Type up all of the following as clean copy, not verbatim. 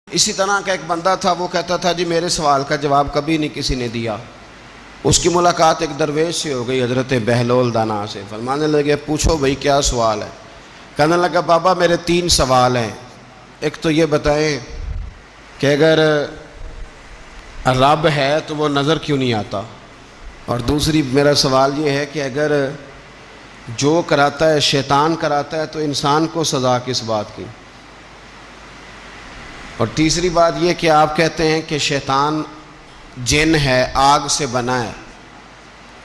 اسی طرح کا ایک بندہ تھا، وہ کہتا تھا جی میرے سوال کا جواب کبھی نہیں کسی نے دیا۔ اس کی ملاقات ایک درویش سے ہو گئی، حضرت بہلول دانا سے۔ فرمانے لگے پوچھو بھئی کیا سوال ہے؟ کہنے لگا بابا میرے 3 سوال ہیں۔ ایک تو یہ بتائیں کہ اگر رب ہے تو وہ نظر کیوں نہیں آتا، اور دوسری میرا سوال یہ ہے کہ اگر جو کراتا ہے شیطان کراتا ہے تو انسان کو سزا کس بات کی، اور تیسری بات یہ کہ آپ کہتے ہیں کہ شیطان جن ہے، آگ سے بنا ہے،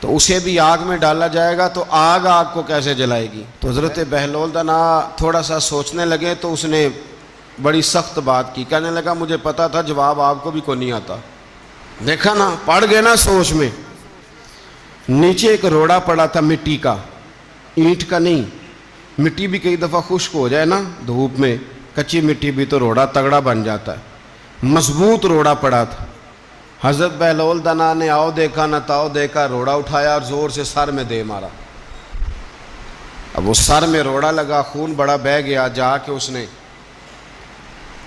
تو اسے بھی آگ میں ڈالا جائے گا تو آگ کو کیسے جلائے گی؟ تو حضرت بہلول دانا تھوڑا سا سوچنے لگے تو اس نے بڑی سخت بات کی، کہنے لگا مجھے پتا تھا جواب آپ کو بھی کوئی نہیں آتا۔ دیکھا نا، پڑ گئے نا سوچ میں۔ نیچے ایک روڑا پڑا تھا مٹی کا، اینٹ کا نہیں۔ مٹی بھی کئی دفعہ خشک ہو جائے نا دھوپ میں، کچی مٹی بھی تو روڑا تگڑا بن جاتا ہے۔ مضبوط روڑا پڑا تھا۔ حضرت بہلول دانا نے آؤ دیکھا نہ تاؤ دیکھا، روڑا اٹھایا اور زور سے سر میں دے مارا۔ اب وہ سر میں روڑا لگا، خون بڑا بہہ گیا۔ جا کے اس نے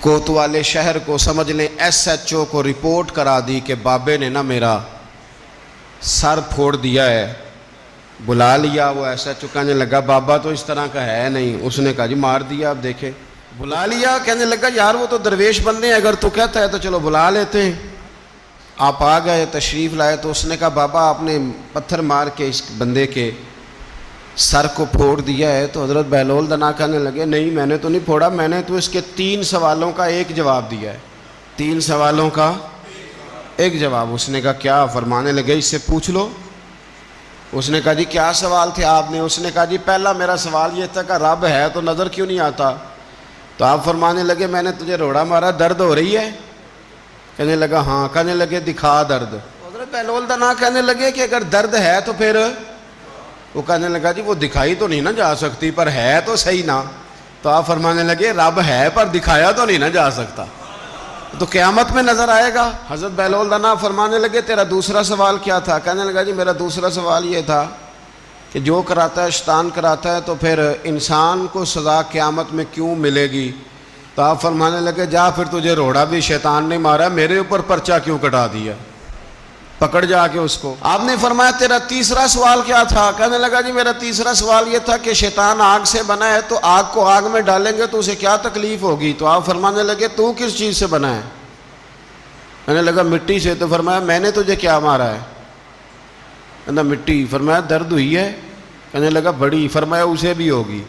کوتوالے شہر کو، سمجھ لیں SHO کو رپورٹ کرا دی کہ بابے نے نا میرا سر پھوڑ دیا ہے۔ بلا لیا وہ SHO، کہنے لگا بابا تو اس طرح کا ہے نہیں۔ اس نے کہا جی مار دیا، اب دیکھیں۔ بلا لیا، کہنے لگا یار وہ تو درویش بندے ہیں، اگر تو کہتا ہے تو چلو بلا لیتے ہیں۔ آپ آ گئے، تشریف لائے، تو اس نے کہا بابا آپ نے پتھر مار کے اس بندے کے سر کو پھوڑ دیا ہے۔ تو حضرت بہلول دانا کہنے لگے نہیں میں نے تو نہیں پھوڑا، میں نے تو اس کے 3 سوالوں کا ایک جواب دیا ہے۔ 3 سوالوں کا ایک جواب۔ اس نے کہا کیا؟ فرمانے لگے اس سے پوچھ لو۔ اس نے کہا جی کیا سوال تھے آپ نے؟ اس نے کہا جی پہلا میرا سوال یہ تھا کہ رب ہے تو نظر کیوں نہیں آتا؟ تو آپ فرمانے لگے میں نے تجھے روڑا مارا، درد ہو رہی ہے؟ کہنے لگا ہاں۔ کہنے لگے دکھا درد۔ حضرت بہلول دانا کہنے لگے کہ اگر درد ہے تو پھر، وہ کہنے لگا جی وہ دکھائی تو نہیں نہ جا سکتی، پر ہے تو صحیح نا۔ تو آپ فرمانے لگے رب ہے پر دکھایا تو نہیں نہ جا سکتا، تو قیامت میں نظر آئے گا۔ حضرت بہلول دانا فرمانے لگے تیرا دوسرا سوال کیا تھا؟ کہنے لگا جی میرا دوسرا سوال یہ تھا کہ جو کراتا ہے شیطان کراتا ہے تو پھر انسان کو سزا قیامت میں کیوں ملے گی؟ تو آپ فرمانے لگے جا پھر تجھے روڑا بھی شیطان نے مارا، میرے اوپر پرچہ کیوں کٹا دیا؟ پکڑ جا کے اس کو۔ آپ نے فرمایا تیرا تیسرا سوال کیا تھا؟ کہنے لگا جی میرا تیسرا سوال یہ تھا کہ شیطان آگ سے بنا ہے، تو آگ کو آگ میں ڈالیں گے تو اسے کیا تکلیف ہوگی؟ تو آپ فرمانے لگے تو کس چیز سے بنا ہے؟ کہنے لگا مٹی سے۔ تو فرمایا میں نے تجھے کیا مارا ہے؟ کہنا مٹی۔ فرمایا درد ہوئی ہے؟ کہنے لگا بڑی۔ فرمایا اسے بھی ہوگی۔